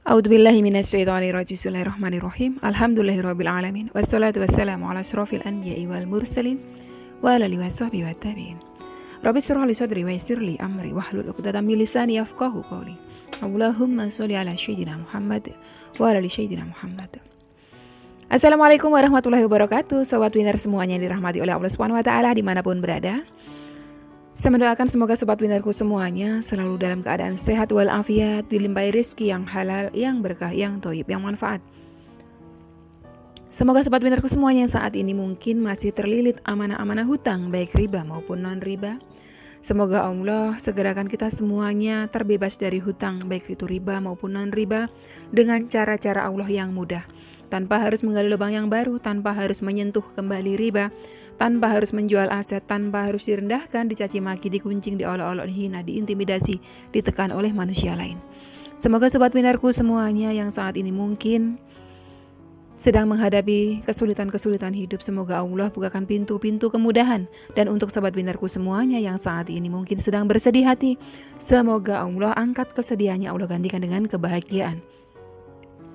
A'udzubillahi minasyaitonirrajim. Bismillahirrahmanirrahim. Alhamdulillahirabbil alamin. Wassalatu wassalamu ala asyrofil anbiya'i wal mursalin wa ala alihi washabbihi wattabi'in. Rabbi shrah li sadri wa yassir li amri wahlul 'uqdatam min lisani yafqahu qawli. Allahumma sholli ala sayyidina Muhammad wa ala ali sayyidina Muhammad. Assalamualaikum warahmatullahi wabarakatuh. Sobat Winner semuanya yang dirahmati oleh Allah Subhanahu wa taala dimanapun berada. Saya mendoakan semoga sobat winnerku semuanya selalu dalam keadaan sehat walafiat, dilimpahi rezeki yang halal, yang berkah, yang thayyib, yang manfaat. Semoga sobat winnerku semuanya yang saat ini mungkin masih terlilit amanah-amanah hutang, baik riba maupun non-riba. Semoga Allah segerakan kita semuanya terbebas dari hutang, baik itu riba maupun non-riba, dengan cara-cara Allah yang mudah. Tanpa harus menggali lubang yang baru, tanpa harus menyentuh kembali riba, tanpa harus menjual aset, tanpa harus direndahkan, dicaci maki, dikuncing, diolok-olok, dihina, diintimidasi, ditekan oleh manusia lain. Semoga sobat winnerku semuanya yang saat ini mungkin sedang menghadapi kesulitan-kesulitan hidup, semoga Allah bukakan pintu-pintu kemudahan. Dan untuk sobat winnerku semuanya yang saat ini mungkin sedang bersedih hati, semoga Allah angkat kesedihannya, Allah gantikan dengan kebahagiaan.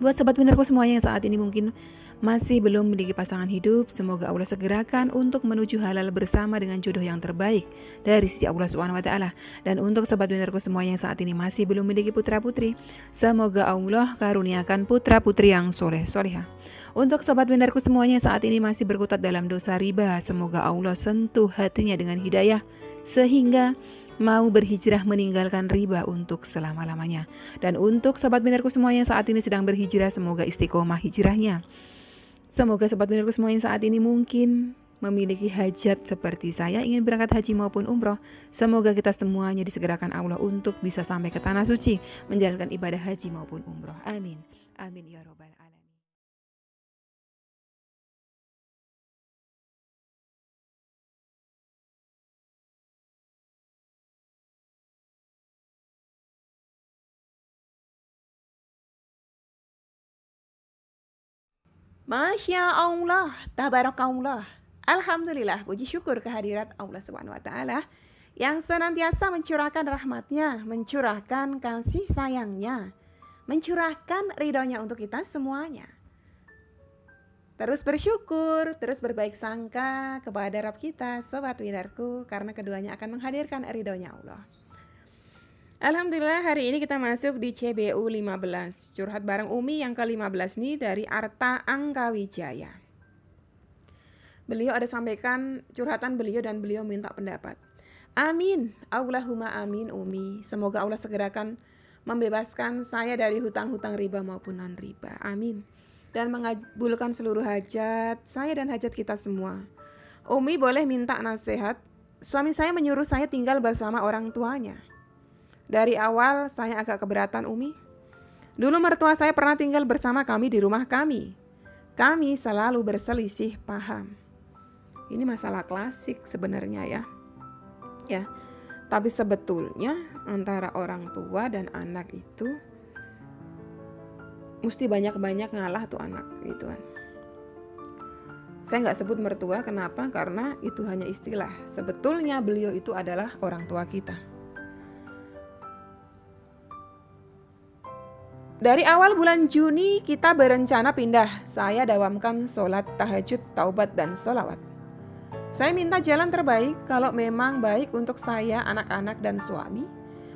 Buat sobat winnerku semuanya yang saat ini mungkin masih belum memiliki pasangan hidup, semoga Allah segerakan untuk menuju halal bersama dengan jodoh yang terbaik dari sisi Allah Subhanahu wa taala. Dan untuk sobat winnerku semuanya yang saat ini masih belum memiliki putra-putri, semoga Allah karuniakan putra-putri yang soleh solehah. Untuk sobat winnerku semuanya yang saat ini masih berkutat dalam dosa riba, semoga Allah sentuh hatinya dengan hidayah sehingga mau berhijrah meninggalkan riba untuk selama-lamanya. Dan untuk sobat winnerku semuanya yang saat ini sedang berhijrah, semoga istiqomah hijrahnya. Semoga sobat winnerku semuanya saat ini mungkin memiliki hajat seperti saya, ingin berangkat haji maupun umroh. Semoga kita semuanya disegerakan Allah untuk bisa sampai ke tanah suci, menjalankan ibadah haji maupun umroh. Amin. Amin ya robbal alamin. Masya Allah, tabarakallah. Alhamdulillah, puji syukur kehadirat Allah Subhanahu wa taala yang senantiasa mencurahkan rahmatnya, mencurahkan kasih sayangnya, mencurahkan ridhonya untuk kita semuanya. Terus bersyukur, terus berbaik sangka kepada Rabb kita, sobat winnerku, karena keduanya akan menghadirkan ridhonya Allah. Alhamdulillah hari ini kita masuk di CBU 15, curhat bareng Umi yang ke-15 nih dari Arta Angkawijaya. Beliau ada sampaikan curhatan beliau dan beliau minta pendapat. Amin, Allahumma amin Umi. Semoga Allah segerakan membebaskan saya dari hutang-hutang riba maupun non-riba. Amin. Dan mengabulkan seluruh hajat saya dan hajat kita semua. Umi boleh minta nasihat. Suami saya menyuruh saya tinggal bersama orang tuanya. Dari awal saya agak keberatan Umi. Dulu mertua saya pernah tinggal bersama kami di rumah kami. Kami selalu berselisih paham. Ini masalah klasik sebenarnya ya. Ya, tapi sebetulnya antara orang tua dan anak itu mesti banyak-banyak ngalah tuh anak gitu kan. Saya nggak sebut mertua, kenapa? Karena itu hanya istilah. Sebetulnya beliau itu adalah orang tua kita. Dari awal bulan Juni kita berencana pindah. Saya dawamkan sholat tahajud, taubat, dan sholawat. Saya minta jalan terbaik kalau memang baik untuk saya, anak-anak, dan suami.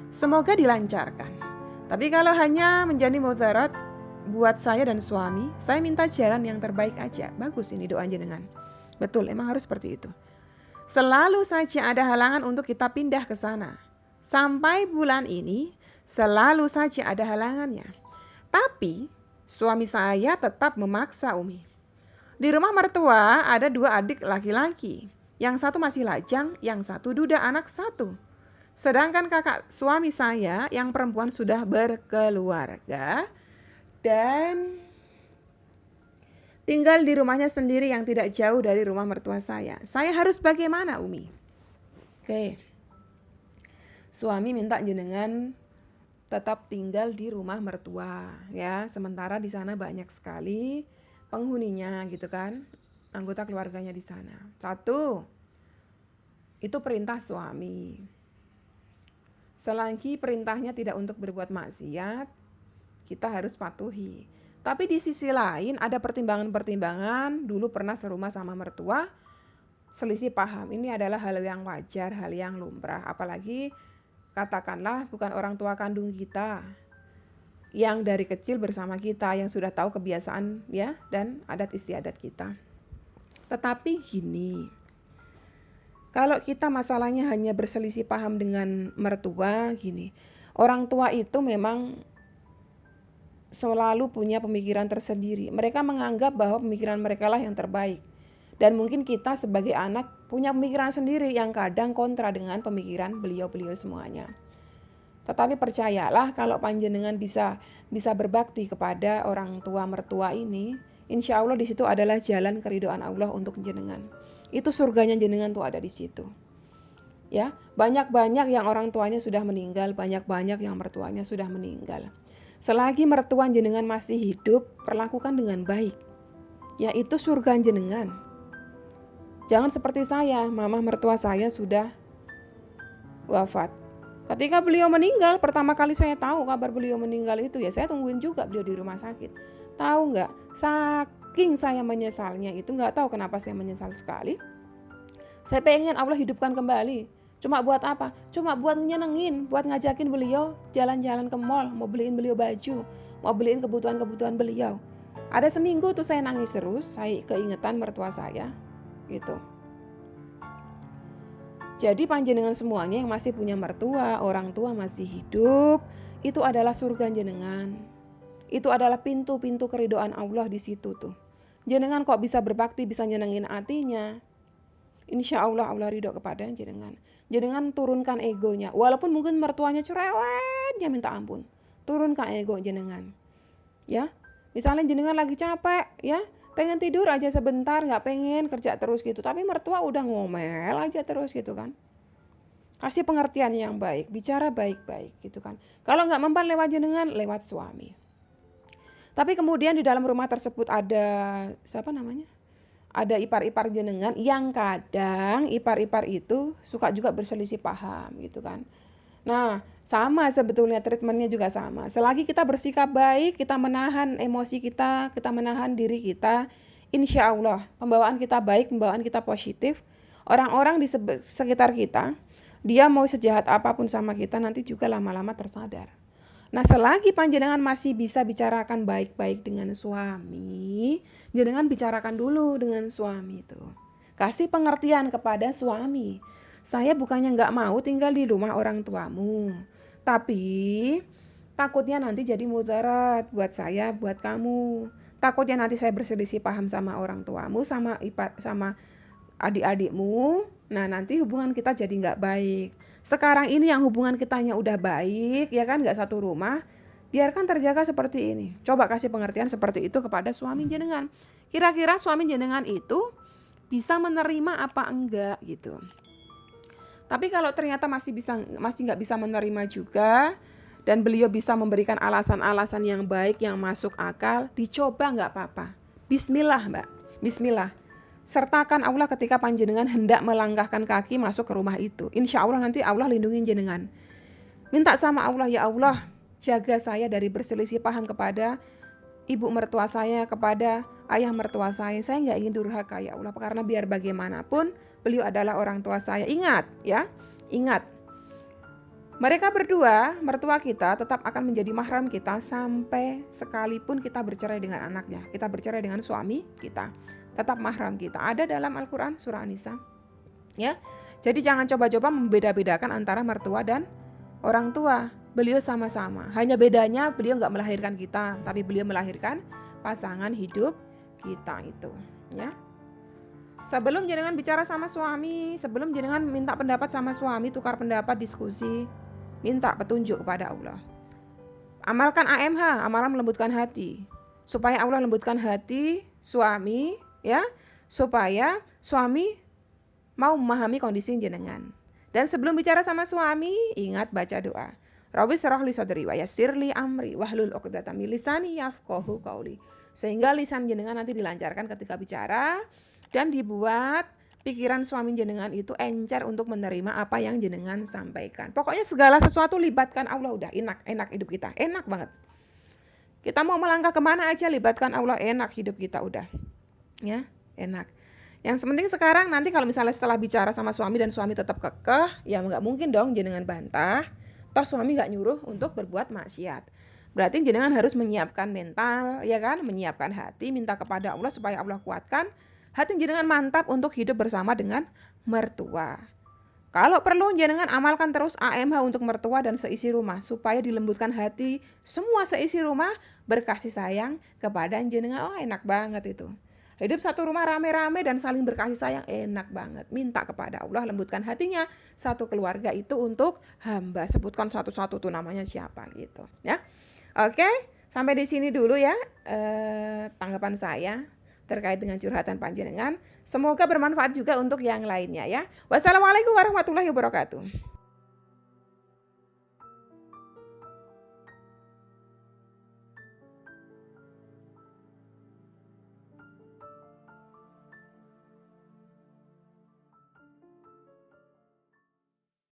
Semoga dilancarkan. Tapi kalau hanya menjadi mudarat buat saya dan suami, saya minta jalan yang terbaik aja. Bagus ini doa jenengan. Betul, emang harus seperti itu. Selalu saja ada halangan untuk kita pindah ke sana. Sampai bulan ini, selalu saja ada halangannya. Tapi suami saya tetap memaksa Umi. Di rumah mertua ada 2 adik laki-laki. Yang satu masih lajang, yang satu duda anak 1. Sedangkan kakak suami saya yang perempuan sudah berkeluarga dan tinggal di rumahnya sendiri yang tidak jauh dari rumah mertua saya. Saya harus bagaimana Umi? Oke. Suami minta jenengan tetap tinggal di rumah mertua ya, sementara di sana banyak sekali penghuninya gitu kan, anggota keluarganya di sana. 1, itu perintah suami. Selagi perintahnya tidak untuk berbuat maksiat, kita harus patuhi. Tapi di sisi lain ada pertimbangan-pertimbangan, dulu pernah serumah sama mertua, selisih paham. Ini adalah hal yang wajar, hal yang lumrah. Apalagi katakanlah bukan orang tua kandung kita, yang dari kecil bersama kita, yang sudah tahu kebiasaan ya dan adat istiadat kita. Tetapi gini, kalau kita masalahnya hanya berselisih paham dengan mertua, gini, orang tua itu memang selalu punya pemikiran tersendiri. Mereka menganggap bahwa pemikiran mereka lah yang terbaik. Dan mungkin kita sebagai anak punya pemikiran sendiri yang kadang kontra dengan pemikiran beliau-beliau semuanya. Tetapi percayalah, kalau panjenengan bisa berbakti kepada orang tua mertua ini, insya Allah di situ adalah jalan keridhaan Allah untuk jenengan. Itu surganya jenengan tuh ada di situ. Ya, banyak-banyak yang orang tuanya sudah meninggal, banyak-banyak yang mertuanya sudah meninggal. Selagi mertua jenengan masih hidup, perlakukan dengan baik. Ya, itu surga jenengan. Jangan seperti saya, mama mertua saya sudah wafat. Ketika beliau meninggal, pertama kali saya tahu kabar beliau meninggal itu, ya saya tungguin juga beliau di rumah sakit. Tahu nggak? Saking saya menyesalnya itu, nggak tahu kenapa saya menyesal sekali. Saya pengen Allah hidupkan kembali. Cuma buat apa? Cuma buat nyenengin, buat ngajakin beliau jalan-jalan ke mall, mau beliin beliau baju, mau beliin kebutuhan-kebutuhan beliau. Ada seminggu tuh saya nangis terus, saya keingetan mertua saya, gitu. Jadi panjenengan semuanya yang masih punya mertua, orang tua masih hidup, itu adalah surga jenengan. Itu adalah pintu-pintu keridhaan Allah di situ tuh. Jenengan kok bisa berbakti, bisa nyenengin hatinya. Insya Allah Allah ridho kepada jenengan. Jenengan turunkan egonya, walaupun mungkin mertuanya cerewet, ya minta ampun. Turunkan ego jenengan. Ya, misalnya jenengan lagi capek, ya, pengen tidur aja sebentar, nggak pengen kerja terus gitu. Tapi mertua udah ngomel aja terus gitu kan. Kasih pengertian yang baik, bicara baik-baik gitu kan. Kalau nggak mempan lewat jenengan, lewat suami. Tapi kemudian di dalam rumah tersebut ada siapa namanya? Ada ipar-ipar jenengan yang kadang ipar-ipar itu suka juga berselisih paham gitu kan. Nah, sama sebetulnya treatmentnya juga sama. Selagi kita bersikap baik, kita menahan emosi kita menahan diri kita, insya Allah pembawaan kita baik, pembawaan kita positif. Orang-orang di sekitar kita, dia mau sejahat apapun sama kita nanti juga lama-lama tersadar. Nah, selagi panjenengan masih bisa bicarakan baik-baik dengan suami, jenengan bicarakan dulu dengan suami itu. Kasih pengertian kepada suami. Saya bukannya nggak mau tinggal di rumah orang tuamu, tapi takutnya nanti jadi mudarat buat saya, buat kamu. Takutnya nanti saya berselisih paham sama orang tuamu, sama adik-adikmu. Nah, nanti hubungan kita jadi nggak baik. Sekarang ini yang hubungan kitanya udah baik, ya kan, nggak satu rumah, biarkan terjaga seperti ini. Coba kasih pengertian seperti itu kepada suami jenengan. Kira-kira suami jenengan itu bisa menerima apa enggak gitu. Tapi kalau ternyata masih nggak bisa menerima juga, dan beliau bisa memberikan alasan-alasan yang baik, yang masuk akal, dicoba nggak apa-apa. Bismillah mbak, bismillah. Sertakan Allah ketika panjenengan hendak melangkahkan kaki masuk ke rumah itu. Insya Allah nanti Allah lindungi jenengan. Minta sama Allah, ya Allah, jaga saya dari berselisih paham kepada ibu mertua saya, kepada ayah mertua saya. Saya nggak ingin durhaka ya Allah, karena biar bagaimanapun beliau adalah orang tua saya. Ingat ya, ingat. Mereka berdua, mertua kita tetap akan menjadi mahram kita sampai sekalipun kita bercerai dengan anaknya, kita bercerai dengan suami kita. Tetap mahram kita. Ada dalam Al-Quran surah An-Nisa. Ya, jadi jangan coba-coba membeda-bedakan antara mertua dan orang tua. Beliau sama-sama. Hanya bedanya beliau nggak melahirkan kita, tapi beliau melahirkan pasangan hidup kita itu. Ya. Sebelum jenengan bicara sama suami, sebelum jenengan minta pendapat sama suami, tukar pendapat, diskusi, minta petunjuk kepada Allah. Amalkan AMH, amalan melembutkan hati, supaya Allah lembutkan hati suami. Ya, supaya suami mau memahami kondisi jenengan. Dan sebelum bicara sama suami, ingat baca doa. Rabbi shrah li sadri wa yassir li amri wahlul 'uqdatam min lisani yafqahu qauli. Sehingga lisan jenengan nanti dilancarkan ketika bicara dan dibuat pikiran suami jenengan itu encer untuk menerima apa yang jenengan sampaikan. Pokoknya segala sesuatu libatkan Allah, udah enak hidup kita. Enak banget. Kita mau melangkah kemana aja libatkan Allah, enak hidup kita udah. Ya, enak. Yang penting sekarang nanti kalau misalnya setelah bicara sama suami dan suami tetap kekeh, ya nggak mungkin dong jenengan bantah. Toh suami nggak nyuruh untuk berbuat maksiat. Berarti jenengan harus menyiapkan mental, ya kan? Menyiapkan hati, minta kepada Allah supaya Allah kuatkan hati jenengan mantap untuk hidup bersama dengan mertua. Kalau perlu jenengan amalkan terus AMH untuk mertua dan seisi rumah supaya dilembutkan hati semua seisi rumah berkasih sayang kepada jenengan. Oh, enak banget itu. Hidup satu rumah rame-rame dan saling berkasih sayang, enak banget. Minta kepada Allah lembutkan hatinya satu keluarga itu untuk hamba. Sebutkan satu-satu tuh namanya siapa gitu, ya. Oke, sampai di sini dulu ya tanggapan saya terkait dengan curhatan panjenengan. Semoga bermanfaat juga untuk yang lainnya ya. Wassalamualaikum warahmatullahi wabarakatuh.